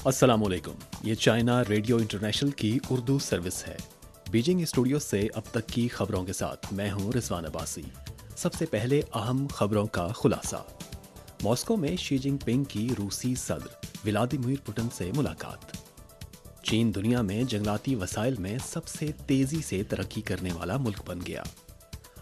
अस्सलाम वालेकुम। ये चाइना रेडियो इंटरनेशनल की उर्दू सर्विस है। बीजिंग स्टूडियो से अब तक की खबरों के साथ मैं हूं रिजवान अब्बासी। सबसे पहले अहम खबरों का खुलासा। मॉस्को में शी जिनपिंग की रूसी सदर व्लादिमीर पुतिन से मुलाकात। चीन दुनिया में जंगलाती वसाइल में सबसे तेजी से तरक्की करने वाला मुल्क बन गया।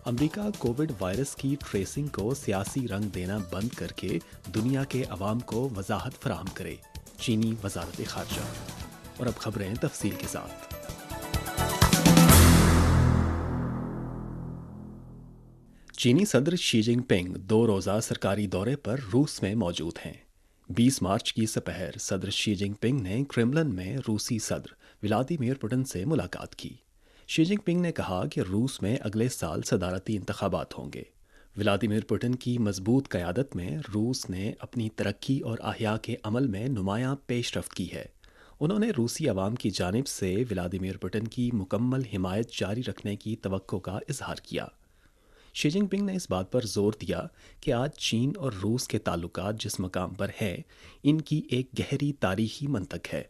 अमेरिका कोविड वायरस की ट्रेसिंग को सियासी रंग देना बंद करके दुनिया के अवाम को वजाहत फराहम करे, चीनी वजारत खारजा। और अब खबरें तफसील के साथ। चीनी सदर शी जिनपिंग 2 रोज़ा सरकारी दौरे पर रूस में मौजूद हैं। 20 मार्च की दोपहर सदर शी जिनपिंग ने क्रेमलिन में रूसी सदर व्लादिमीर पुतिन से मुलाकात की। शी जिनपिंग ने कहा कि रूस में अगले साल सदारती इंतखाबात होंगे। व्लादिमीर पुतिन की मजबूत क़यादत में रूस ने अपनी तरक्की और अहया के अमल में नुमायां पेशरफ्त की है। उन्होंने रूसी अवाम की जानिब से व्लादिमीर पुतिन की मुकम्मल हिमायत जारी रखने की तवक्को का इजहार किया। शी जिनपिंग ने इस बात पर जोर दिया कि आज चीन और रूस के ताल्लुकात जिस मकाम पर हैं, इनकी एक गहरी तारीखी मंतक है।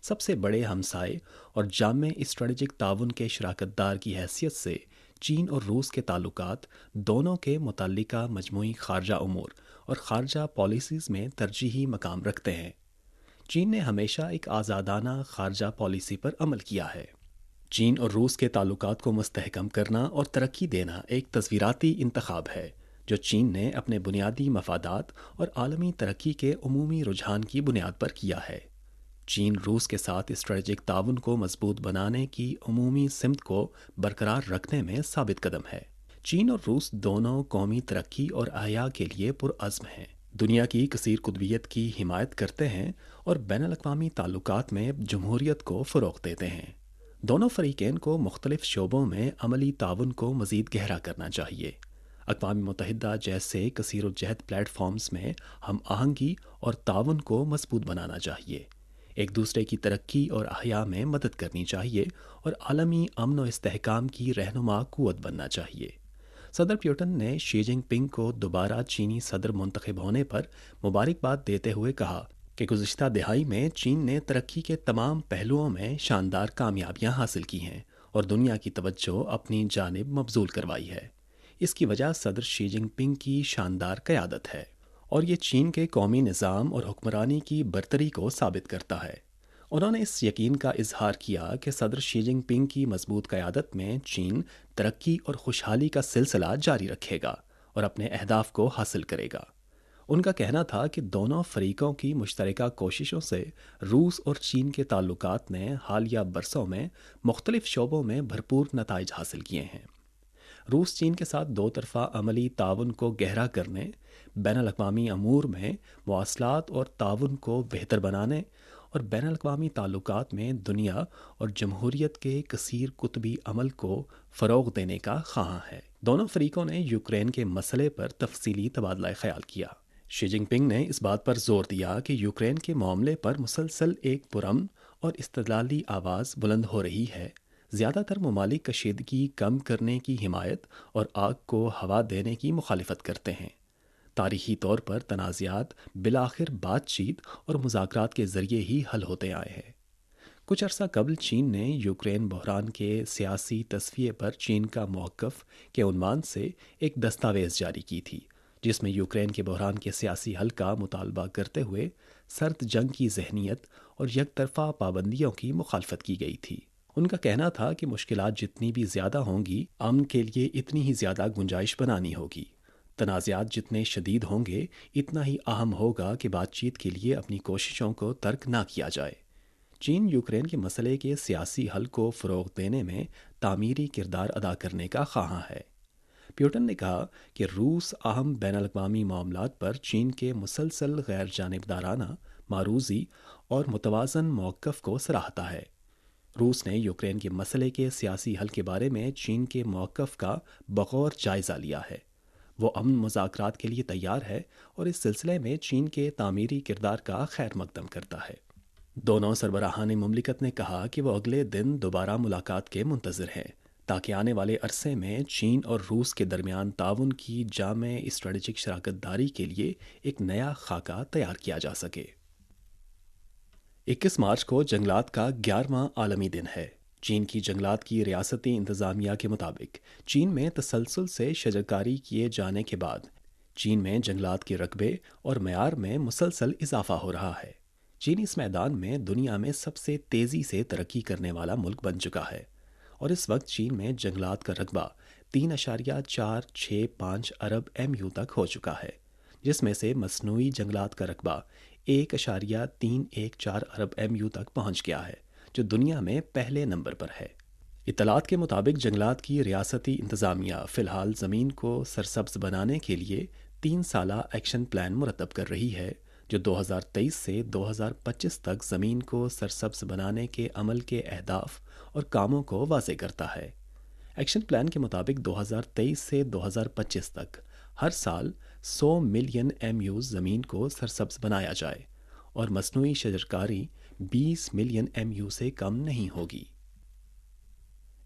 सबसे बड़े हमसाए और जामे स्ट्रेटजिक ताउन के शराकतदार की हैसियत से चीन और रूस के ताल्लुकात दोनों के मुतल्लिका मजमूई खारजा उमूर और खारजा पॉलिसीज़ में तरजीही मकाम रखते हैं। चीन ने हमेशा एक आज़ादाना खारजा पॉलिसी पर अमल किया है। चीन और रूस के ताल्लुकात को मुस्तहकम करना और तरक्की देना एक तस्वीराती इंतखाब है जो चीन ने अपने बुनियादी मफादात और आलमी तरक्की के उमूमी रुझान की बुनियाद पर किया है। चीन रूस के साथ स्ट्रेटजिक ताउन को मजबूत बनाने की उमूमी सिमत को बरकरार रखने में साबित कदम है। चीन और रूस दोनों कौमी तरक्की और अहया के लिए पुरअज़्म हैं, दुनिया की कसीर कुतबियत की हिमायत करते हैं और बैनुल-अक़वामी ताल्लुकात में जमहूरियत को फ़रोग़ देते हैं। दोनों फ़रीक़ैन को मुख्तलिफ़ शोबों में अमली ताउन को मज़ीद गहरा करना चाहिए। अक़वाम मुत्तहिदा जैसे कसीर-उल-जहद प्लेटफॉर्म्स में हम आहंगी और ताउन को मजबूत बनाना चाहिए। एक दूसरे की तरक्की और अहया में मदद करनी चाहिए और आलमी अमन व इस्तेहकाम की रहनुमा क़ुव्वत बनना चाहिए। सदर पुतिन ने शी जिनपिंग को दोबारा चीनी सदर मुंतखब होने पर मुबारकबाद देते हुए कहा कि गुज़िश्ता दिहाई में चीन ने तरक्की के तमाम पहलुओं में शानदार कामयाबियां हासिल की हैं और दुनिया की तवज्जो अपनी जानिब मबजूल करवाई है। इसकी वजह सदर शी जिनपिंग की शानदार क़यादत है और ये चीन के कौमी निज़ाम और हुक्मरानी की बरतरी को साबित करता है। उन्होंने इस यकीन का इजहार किया कि सदर शी जिनपिंग की मजबूत क़यादत में चीन तरक्की और खुशहाली का सिलसिला जारी रखेगा और अपने अहदाफ को हासिल करेगा। उनका कहना था कि दोनों फरीकों की मुश्तरका कोशिशों से रूस और चीन के ताल्लुकात ने हालिया बरसों में मुख्तलिफ शोबों में भरपूर नताइज हासिल किए हैं। रूस चीन के साथ दो तरफ़ा अमली ताउन को गहरा करने, बैनुल-अक़वामी अमूर में मवासलात और ताउन को बेहतर बनाने और बैनुल-अक़वामी ताल्लुकात में दुनिया और जमहूरियत के कसीर कुतबी अमल को फ़रोग़ देने का ख़्वाहां है। दोनों फरीकों ने यूक्रेन के मसले पर तफसीली तबादला ख़याल किया। शी जिनपिंग ने इस बात पर जोर दिया कि यूक्रेन के मामले पर मुसलसल एक पुरअमन और इस्तदलाली आवाज़ बुलंद हो रही है। ज़्यादातर ममालिक कशीदगी कम करने की हिमायत और आग को हवा देने की मुखालिफत करते हैं। तारीख़ी तौर पर तनाज़ात बिलाखिर बातचीत और मुज़ाकरात के ज़रिए ही हल होते आए हैं। कुछ अरसा कबल चीन ने यूक्रेन बहरान के सियासी तस्फ़िये पर चीन का मौक़िफ़ के उन्वान से एक दस्तावेज़ जारी की थी, जिसमें यूक्रेन के बहरान के सियासी हल का मुतालबा करते हुए सर्द जंग की जहनीत और यकतरफ़ा पाबंदियों की मुखालफत की गई थी। उनका कहना था कि मुश्किलात जितनी भी ज़्यादा होंगी, अमन के लिए इतनी ही ज़्यादा गुंजाइश बनानी होगी। तनाज़ात जितने शदीद होंगे, इतना ही अहम होगा कि बातचीत के लिए अपनी कोशिशों को तर्क ना किया जाए। चीन यूक्रेन के मसले के सियासी हल को फ़रोग़ देने में तामीरी किरदार अदा करने का ख़्वाहां है। पुतिन ने कहा कि रूस अहम बैनुल-अक़वामी मामलात पर चीन के मुसलसल गैर जानिबदाराना, मारूज़ी और मुतवाज़न मौक़िफ़ को सराहता है। रूस ने यूक्रेन के मसले के सियासी हल के बारे में चीन के मौक़िफ़ का बग़ौर जायज़ा लिया है। वो अमन मुज़ाकरात के लिए तैयार है और इस सिलसिले में चीन के तामीरी किरदार का खैर मकदम करता है। दोनों सरबराहान मुमलिकत ने कहा कि वो अगले दिन दोबारा मुलाकात के मुंतज़िर हैं, ताकि आने वाले अरसे में चीन और रूस के दरमियान ताउन की जामे स्ट्रेटजिक शराकतदारी के लिए एक नया खाका तैयार किया जा सके। 21 मार्च को जंगलात का 11वां आलमी दिन है। चीन की जंगलात की रियासती इंतज़ामिया के मुताबिक चीन में तसलसल से शजरकारी किए जाने के बाद चीन में जंगलात के रकबे और मयार में मुसलसल इजाफा हो रहा है। चीन इस मैदान में दुनिया में सबसे तेज़ी से तरक्की करने वाला मुल्क बन चुका है और इस वक्त चीन में जंगलात का रकबा 3.465 अरब MU तक हो चुका है, जिसमें से मसनूई जंगलात का रकबा 1.314 अरब MU तक पहुंच गया है, जो दुनिया में पहले नंबर पर है। इतलात के मुताबिक जंगलात की रियासती इंतज़ामिया फ़िलहाल ज़मीन को सरसब्ज़ बनाने के लिए 3 साला एक्शन प्लान मुरतब कर रही है, जो 2023 से 2025 तक ज़मीन को सरसब्ज़ बनाने के अमल के अहदाफ और कामों को वाज़ेह करता है। एक्शन प्लान के मुताबिक 2023 से 2025 तक हर साल 100 मिलियन MU ज़मीन को सरसब्ज़ बनाया जाए और मसनूई शजरकारी 20 मिलियन MU से कम नहीं होगी।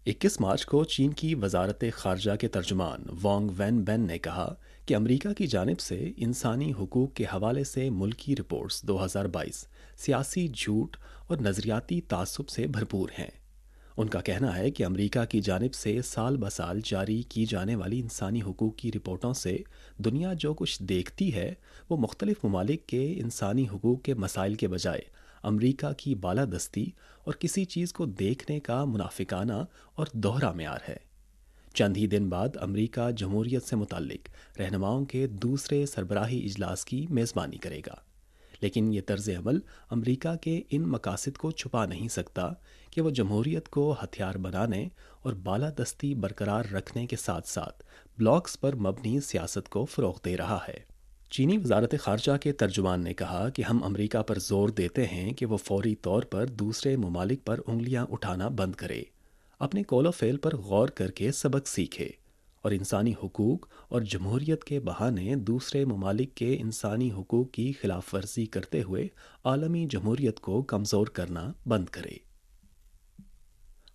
21 मार्च को चीन की वजारत ख़ारजा के तर्जुमान वांग वेनबेन ने कहा कि अमेरिका की जानिब से इंसानी हुकूक के हवाले से मुल्की रिपोर्ट्स 2022 सियासी झूठ और नज़रियाती तासुब से भरपूर हैं। उनका कहना है कि अमेरिका की जानिब से साल ब साल जारी की जाने वाली इंसानी हुकूक की रिपोर्टों से दुनिया जो कुछ देखती है वो मुख्तलिफ ममालिक के इंसानी हुकूक के मसाइल के बजाय अमेरिका की बालादस्ती और किसी चीज़ को देखने का मुनाफिकाना और दोहरा म्यार है। चंद ही दिन बाद अमेरिका जमहूरियत से मुताल्लिक रहनुमाओं के दूसरे सरबराही इजलास की मेज़बानी करेगा, लेकिन ये तर्ज अमल अमेरिका के इन मकासद को छुपा नहीं सकता कि वो जमहूरियत को हथियार बनाने और बालादस्ती बरकरार रखने के साथ साथ ब्लॉक्स पर मबनी सियासत को फ़रोग़ दे रहा है। चीनी वजारत ख़ारजा के तर्जुमान ने कहा कि हम अमेरिका पर ज़ोर देते हैं कि वो फौरी तौर पर दूसरे ममालिक पर उंगलियां उठाना बंद करे, अपने कौलो फ़ेल पर गौर करके सबक सीखे और इंसानी हुकूक और जमहूरियत के बहाने दूसरे ममालिक के इंसानी हुकूक की खिलाफ वर्जी करते हुए आलमी जमहूरियत को कमज़ोर करना बंद करे।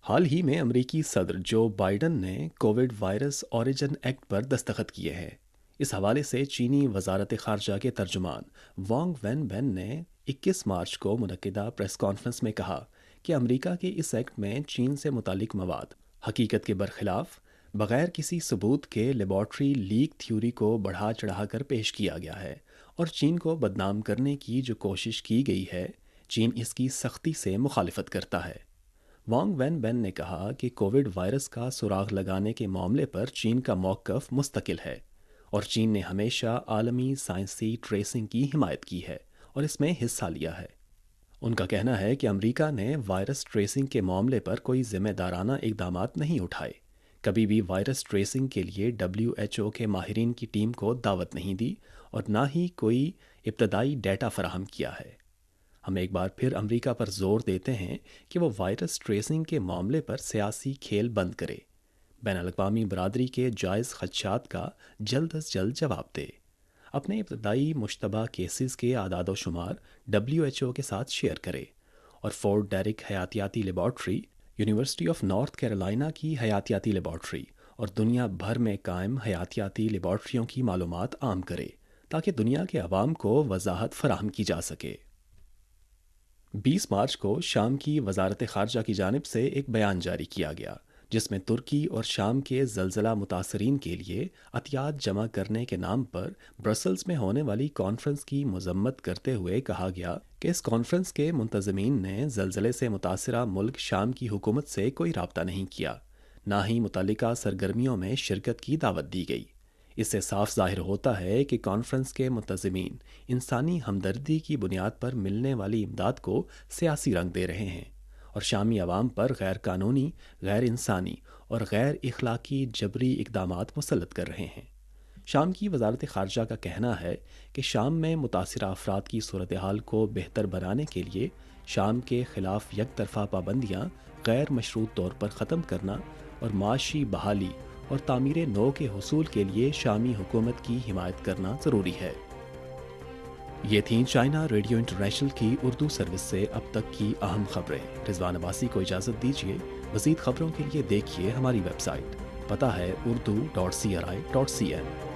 हाल ही में अमरीकी सदर जो बाइडन ने कोविड वायरस ओरिजिन एक्ट पर दस्तखत किए हैं। इस हवाले से चीनी वजारत ख़ारजा के तर्जुमान वांग वेनबेन ने 21 मार्च को मुनक्किदा प्रेस कॉन्फ्रेंस में कहा कि अमेरिका के इस एक्ट में चीन से मुतालिक मवाद हकीकत के बरखिलाफ बग़ैर किसी सबूत के लेबॉर्ट्री लीक थ्योरी को बढ़ा चढ़ा कर पेश किया गया है और चीन को बदनाम करने की जो कोशिश की गई है, चीन इसकी सख्ती से मुखालिफत करता है। वांग वेनबेन ने कहा कि कोविड वायरस का सुराग लगाने के मामले पर चीन का मौक़िफ़ मुस्तकिल है और चीन ने हमेशा आलमी साइंसी ट्रेसिंग की हिमायत की है और इसमें हिस्सा लिया है। उनका कहना है कि अमेरिका ने वायरस ट्रेसिंग के मामले पर कोई ज़िम्मेदाराना इक़दामात नहीं उठाए, कभी भी वायरस ट्रेसिंग के लिए WHO के माहिरीन की टीम को दावत नहीं दी और ना ही कोई इब्तदाई डेटा फराहम किया है। हम एक बार फिर अमेरिका पर जोर देते हैं कि वो वायरस ट्रेसिंग के मामले पर सियासी खेल बंद करे, बैनुल-अक़वामी बरादरी के जायज़ ख़दशात का जल्द अज जल्द जवाब दे, अपने इब्तदाई मुश्तबा केसेस के आदाद व शुमार WHO के साथ शेयर करे और फोर्ट डेरिक हयातियाती laboratory, university of North Carolina की हयातियाती लेबॉर्ट्री और दुनिया भर में कायम हयातियाती लेबॉर्ट्रियों की मालूमात आम करे ताकि दुनिया के अवाम को वजाहत फराहम की जा सके। 20 मार्च को शाम की वजारत ख़ारजा की जानिब से एक बयान जारी किया गया जिसमें तुर्की और शाम के ज़लज़ला मुतासरीन के लिए अतियात जमा करने के नाम पर ब्रसल्स में होने वाली कॉन्फ्रेंस की मजम्मत करते हुए कहा गया कि इस कॉन्फ्रेंस के मुंतज़मीन ने ज़लज़ले से मुतासरा मुल्क शाम की हुकूमत से कोई राब्ता नहीं किया, ना ही मुतल्लिका सरगर्मियों में शिरकत की दावत दी गई। इससे साफ ज़ाहिर होता है कि कॉन्फ्रेंस के मुंतज़मीन इंसानी हमदर्दी की बुनियाद पर मिलने वाली इमदाद को सियासी रंग दे रहे हैं और शामी अवाम पर गैर कानूनी, गैर इंसानी और गैर इखलाकी जबरी इक़दामात मुसल्लत कर रहे हैं। शाम की वजारत ख़ारजा का कहना है कि शाम में मुतासिरा अफराद की सूरत हाल को बेहतर बनाने के लिए शाम के ख़िलाफ़ एक तरफ़ा पाबंदियाँ गैर मशरूत तौर पर ख़त्म करना और माशी बहाली और तामीर नो के हुसूल के लिए शामी हुकूमत की हिमायत करना ज़रूरी है। ये थीं चाइना रेडियो इंटरनेशनल की उर्दू सर्विस से अब तक की अहम खबरें। रिजवान अब्बासी को इजाज़त दीजिए। मज़ीद खबरों के लिए देखिए हमारी वेबसाइट, पता है urdu.cri.cn।